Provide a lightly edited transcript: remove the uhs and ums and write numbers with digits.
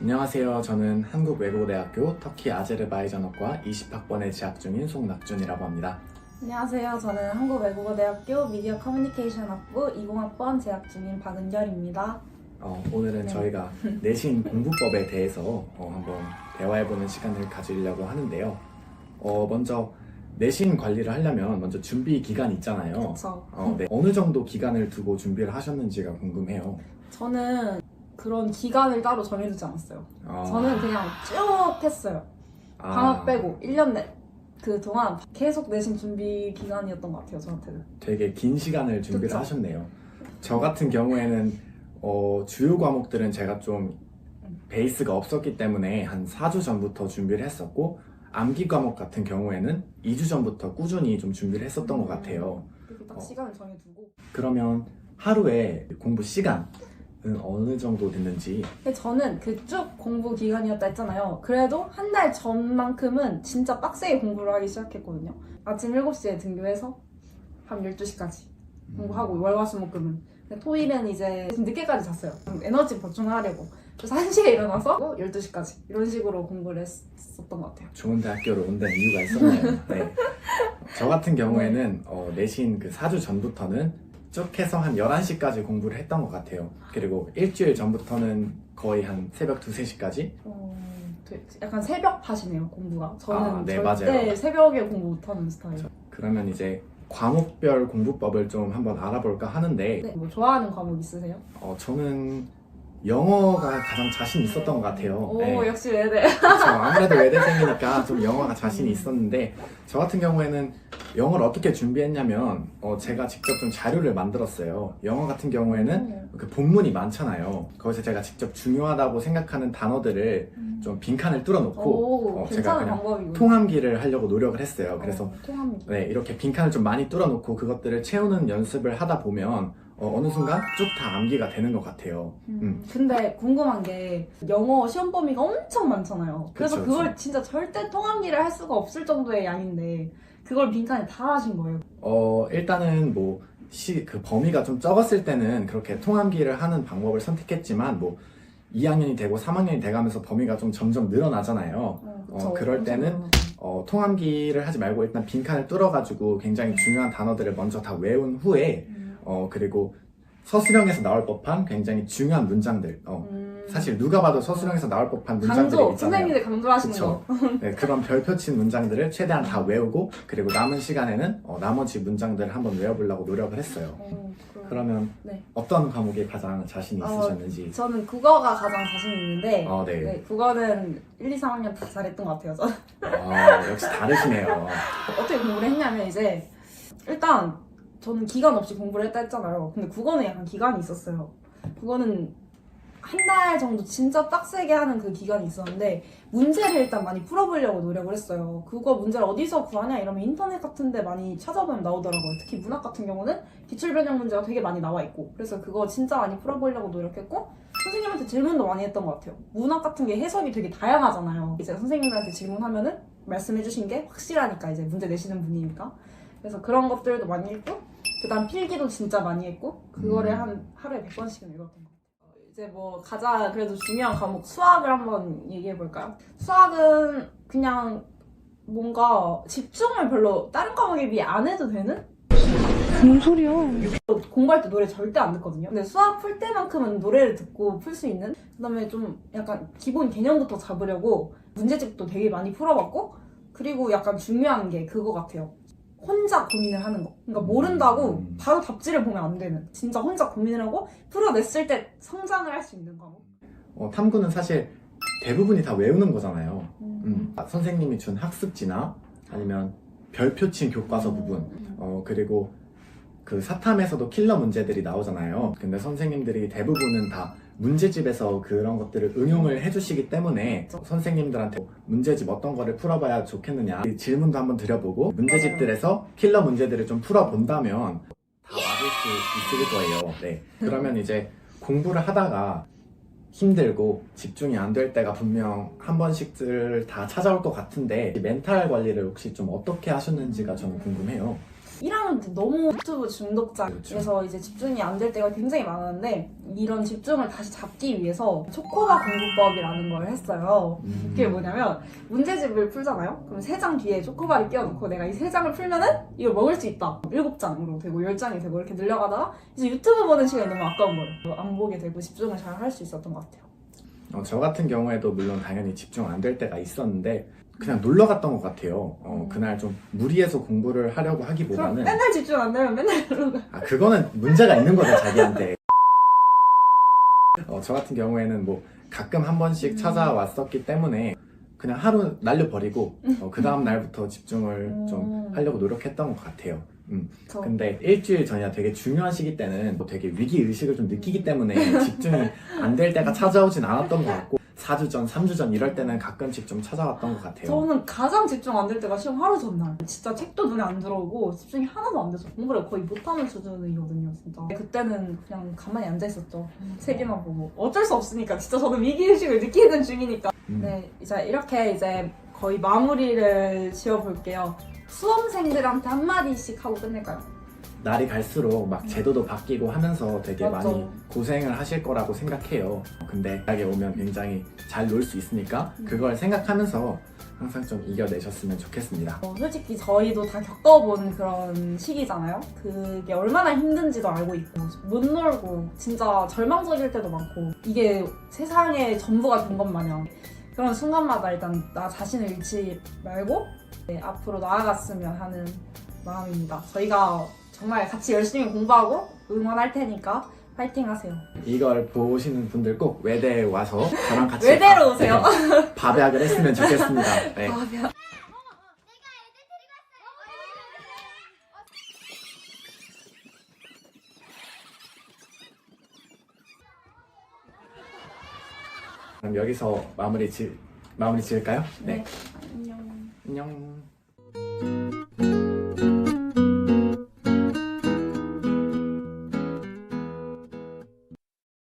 안녕하세요. 저는 한국외국어대학교 터키 아제르바이잔어과 20학번에 재학 중인 송낙준이라고 합니다. 안녕하세요. 저는 한국외국어대학교 미디어 커뮤니케이션 학부 20학번 재학 중인 박은결입니다. 오늘은 네. 저희가 내신 공부법에 대해서 한번 대화해보는 시간을 가지려고 하는데요. 먼저 내신 관리를 하려면 먼저 준비 기간이 있잖아요. 그렇죠. 네. 어느 정도 기간을 두고 준비를 하셨는지가 궁금해요. 저는 그런 기간을 따로 정해두지 않았어요. 저는 그냥 쭉 했어요. 방학 빼고 1년 내 그동안 계속 내신 준비 기간이었던 것 같아요. 저한테는. 되게 긴 시간을 준비를 그쵸? 하셨네요. 저 같은 경우에는 주요 과목들은 제가 좀 베이스가 없었기 때문에 한 4주 전부터 준비를 했었고, 암기 과목 같은 경우에는 2주 전부터 꾸준히 좀 준비를 했었던 것 같아요. 그렇게 딱 시간을 정해두고. 그러면 하루에 공부 시간은 어느 정도 됐는지? 근데 저는 그 쭉 공부 기간이었다 했잖아요. 그래도 한 달 전만큼은 진짜 빡세게 공부를 하기 시작했거든요. 아침 7시에 등교해서 밤 12시까지 공부하고 월화수목금은. 근데 토일은 이제 늦게까지 잤어요. 에너지 보충하려고. 그래서 1시에 일어나서 12시까지 이런 식으로 공부를 했었던 것 같아요. 좋은 대학교를 온다는 이유가 있었네요. 네. 저 같은 경우에는 내신 그 4주 전부터는 쭉 해서 한 11시까지 공부를 했던 것 같아요. 그리고 일주일 전부터는 거의 한 새벽 2, 3시까지? 약간 새벽파시네요, 공부가. 저는 네, 절대 맞아요. 새벽에 공부 못하는 스타일. 그러면 이제 과목별 공부법을 좀 한번 알아볼까 하는데, 네, 뭐 좋아하는 과목 있으세요? 저는 영어가 가장 자신 있었던 것 같아요. 오, 네. 역시 외대. 그렇죠. 아무래도 외대생이니까 좀 영어가 자신이 있었는데, 저 같은 경우에는 영어를 어떻게 준비했냐면 제가 직접 좀 자료를 만들었어요. 영어 같은 경우에는 그 본문이 많잖아요. 거기서 제가 직접 중요하다고 생각하는 단어들을 좀 빈칸을 뚫어놓고 오, 제가 괜찮은 그냥 방법이고. 통암기를 하려고 노력을 했어요. 그래서 통합니다. 네, 이렇게 빈칸을 좀 많이 뚫어놓고 그것들을 채우는 연습을 하다 보면 어느 순간 쭉 다 암기가 되는 것 같아요. 근데 궁금한 게 영어 시험 범위가 엄청 많잖아요. 그래서 그쵸, 그걸 그쵸. 진짜 절대 통합기를 할 수가 없을 정도의 양인데 그걸 빈칸에 다 하신 거예요. 일단은 뭐 그 범위가 좀 적었을 때는 그렇게 통암기를 하는 방법을 선택했지만, 뭐 2학년이 되고 3학년이 돼가면서 범위가 좀 점점 늘어나잖아요. 그쵸. 그럴 때는 통암기를 하지 말고 일단 빈칸을 뚫어가지고 굉장히 중요한 단어들을 먼저 다 외운 후에 그리고 서술형에서 나올 법한 굉장히 중요한 문장들, 사실 누가 봐도 서술형에서 나올 법한 문장들이 강조, 있잖아요. 선생님들 강조하시는 그쵸. 거. 네, 그런 별표친 문장들을 최대한 다 외우고, 그리고 남은 시간에는 나머지 문장들을 한번 외워보려고 노력을 했어요. 그러면 네. 어떤 과목에 가장 자신이 있으셨는지? 저는 국어가 가장 자신 있는데 네. 네, 국어는 1, 2, 3학년 다 잘했던 것 같아요. 저는. 역시 다르시네요. 어떻게 공부를 했냐면 이제 일단 저는 기간 없이 공부를 했다 했잖아요. 근데 국어는 약간 기간이 있었어요. 국어는 한 달 정도 진짜 빡세게 하는 그 기간이 있었는데 문제를 일단 많이 풀어보려고 노력을 했어요. 그거 문제를 어디서 구하냐 이러면 인터넷 같은 데 많이 찾아보면 나오더라고요. 특히 문학 같은 경우는 기출변형 문제가 되게 많이 나와 있고, 그래서 그거 진짜 많이 풀어보려고 노력했고 선생님한테 질문도 많이 했던 것 같아요. 문학 같은 게 해석이 되게 다양하잖아요. 이제 선생님들한테 질문하면은 말씀해주신 게 확실하니까, 이제 문제 내시는 분이니까. 그래서 그런 것들도 많이 했고, 그 다음 필기도 진짜 많이 했고, 그거를 한 하루에 100번씩은 읽었던 것 같아요. 이제 뭐 가장 그래도 중요한 과목 수학을 한번 얘기해 볼까요? 수학은 그냥 뭔가 집중을 별로 다른 과목에 비해 안 해도 되는? 뭔 소리야? 공부할 때 노래 절대 안 듣거든요. 근데 수학 풀 때만큼은 노래를 듣고 풀 수 있는? 그 다음에 좀 약간 기본 개념부터 잡으려고 문제집도 되게 많이 풀어봤고, 그리고 약간 중요한 게 그거 같아요. 혼자 고민을 하는 거. 그러니까 모른다고 바로 답지를 보면 안 되는. 진짜 혼자 고민을 하고 풀어냈을 때 성장을 할 수 있는 과목. 탐구는 사실 대부분이 다 외우는 거잖아요. 선생님이 준 학습지나 아니면 별표친 교과서 부분, 그리고 그 사탐에서도 킬러 문제들이 나오잖아요. 근데 선생님들이 대부분은 다 문제집에서 그런 것들을 응용을 해주시기 때문에 선생님들한테 문제집 어떤 거를 풀어봐야 좋겠느냐 질문도 한번 드려보고, 문제집들에서 킬러 문제들을 좀 풀어본다면 다 맞을 수 있을 거예요. 네. 그러면 이제 공부를 하다가 힘들고 집중이 안 될 때가 분명 한 번씩들 다 찾아올 것 같은데, 멘탈 관리를 혹시 좀 어떻게 하셨는지가 저는 궁금해요. 1학년 때 너무 유튜브 중독자 그렇죠. 그래서 이제 집중이 안 될 때가 굉장히 많았는데 이런 집중을 다시 잡기 위해서 초코바 공부법이라는 걸 했어요. 그게 뭐냐면 문제집을 풀잖아요. 그럼 3장 뒤에 초코바를 끼워놓고 내가 이 3장을 풀면은 이걸 먹을 수 있다. 7장으로 되고 10장이 되고 이렇게 늘려가다가 이제 유튜브 보는 시간이 너무 아까운 거예요. 안 보게 되고 집중을 잘 할 수 있었던 것 같아요. 저 같은 경우에도 물론 당연히 집중 안 될 때가 있었는데 그냥 놀러 갔던 것 같아요. 그날 좀 무리해서 공부를 하려고 그럼 하기보다는 맨날 집중 안 되면 맨날 그러고 그거는 문제가 있는 거죠, 자기한테. 저 같은 경우에는 뭐 가끔 한 번씩 찾아왔었기 때문에 그냥 하루 날려버리고 그 다음 날부터 집중을 좀 하려고 노력했던 것 같아요. 근데 일주일 전이나 되게 중요한 시기 때는 뭐 되게 위기의식을 좀 느끼기 때문에 집중이 안 될 때가 찾아오진 않았던 것 같고 4주 전, 3주 전 이럴 때는 가끔씩 좀 찾아왔던 것 같아요. 저는 가장 집중 안 될 때가 시험 하루 전날. 진짜 책도 눈에 안 들어오고 집중이 하나도 안 돼서 공부를 거의 못하는 수준이거든요, 진짜. 그때는 그냥 가만히 앉아 있었죠. 책이나 보고. 어쩔 수 없으니까. 진짜 저는 위기의식을 느끼는 중이니까. 네, 이제 거의 마무리를 지어볼게요. 수험생들한테 한마디씩 하고 끝낼까요? 날이 갈수록 막 제도도 바뀌고 하면서 되게 맞죠. 많이 고생을 하실 거라고 생각해요. 근데 대학에 오면 굉장히 잘 놀 수 있으니까 그걸 생각하면서 항상 좀 이겨내셨으면 좋겠습니다. 솔직히 저희도 다 겪어본 그런 시기잖아요. 그게 얼마나 힘든지도 알고 있고 못 놀고 진짜 절망적일 때도 많고 이게 세상의 전부가 된 것 마냥 그런 순간마다 일단 나 자신을 잃지 말고 앞으로 나아갔으면 하는 마음입니다. 저희가 정말 같이 열심히 공부하고 응원할 테니까 파이팅 하세요. 이걸 보시는 분들 꼭 외대에 와서 저랑 같이 외대로 오세요. 밥약을 했으면 좋겠습니다. 네. 그럼 여기서 마무리 지을까요? 네. 안녕. 안녕.